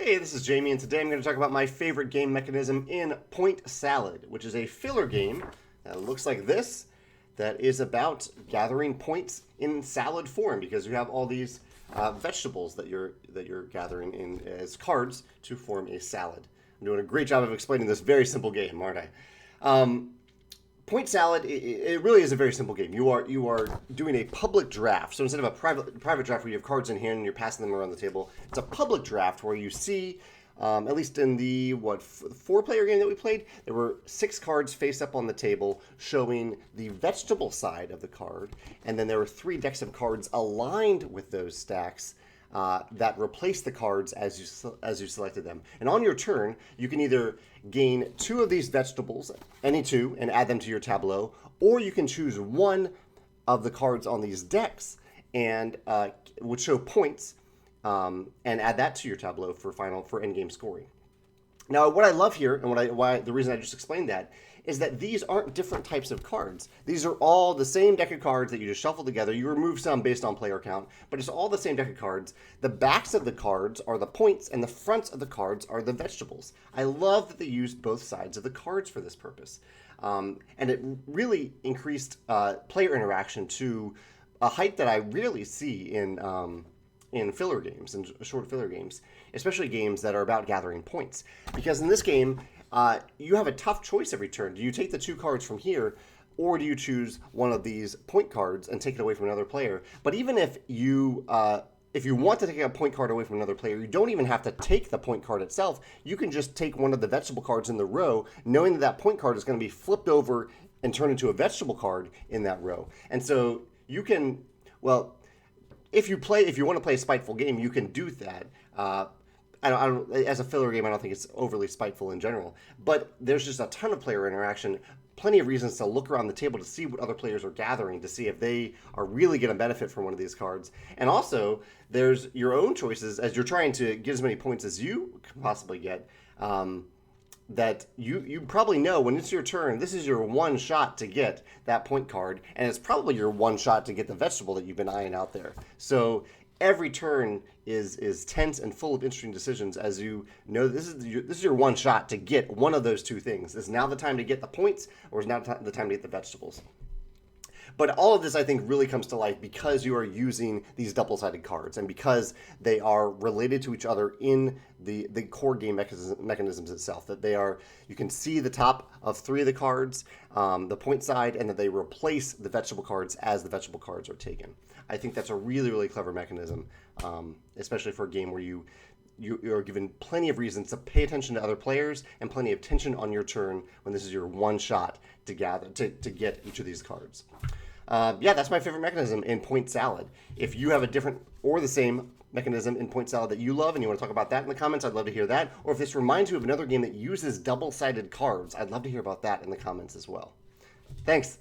Hey, this is Jamey, and today I'm going to talk about my favorite game mechanism in Point Salad, which is a filler game that looks like this, that is about gathering points in salad form, because you have all these vegetables that you're gathering in as cards to form a salad. I'm doing a great job of explaining this very simple game, aren't I? Point Salad, it really is a very simple game. You are doing a public draft. So instead of a private draft where you have cards in hand and you're passing them around the table, it's a public draft where you see, at least in the four-player game that we played, there were 6 cards face up on the table showing the vegetable side of the card, and then there were 3 decks of cards aligned with those stacks that replace the cards as you selected them. And on your turn, you can either gain 2 of these vegetables, any 2, and add them to your tableau, or you can choose 1 of the cards on these decks and would show points and add that to your tableau for endgame scoring. Now, what I love here, and the reason I just explained that, is that these aren't different types of cards. These are all the same deck of cards that you just shuffle together. You remove some based on player count, but it's all the same deck of cards. The backs of the cards are the points, and the fronts of the cards are the vegetables. I love that they used both sides of the cards for this purpose. And it really increased player interaction to a height that I rarely see in filler games, in short filler games, especially games that are about gathering points. Because in this game, you have a tough choice every turn. Do you take the 2 cards from here, or do you choose one of these point cards and take it away from another player? But even if you want to take a point card away from another player, you don't even have to take the point card itself. You can just take one of the vegetable cards in the row, knowing that that point card is going to be flipped over and turned into a vegetable card in that row. And so you can, well, if you want to play a spiteful game, you can do that. As a filler game, I don't think it's overly spiteful in general. But there's just a ton of player interaction, plenty of reasons to look around the table to see what other players are gathering, to see if they are really going to benefit from one of these cards. And also, there's your own choices as you're trying to get as many points as you can possibly get. That you probably know when it's your turn, this is your one shot to get that point card, and it's probably your one shot to get the vegetable that you've been eyeing out there. So every turn is tense and full of interesting decisions, as you know this is your one shot to get one of those 2 things. Is now the time to get the points, or is now the time to get the vegetables? But all of this, I think, really comes to life because you are using these double-sided cards and because they are related to each other in the core game mechanisms itself. That you can see the top of 3 of the cards, the point side, and that they replace the vegetable cards as the vegetable cards are taken. I think that's a really, really clever mechanism, especially for a game where you are given plenty of reasons to pay attention to other players and plenty of tension on your turn when this is your one shot to get each of these cards. Yeah, that's my favorite mechanism in Point Salad. If you have a different or the same mechanism in Point Salad that you love and you want to talk about that in the comments, I'd love to hear that. Or if this reminds you of another game that uses double-sided cards, I'd love to hear about that in the comments as well. Thanks.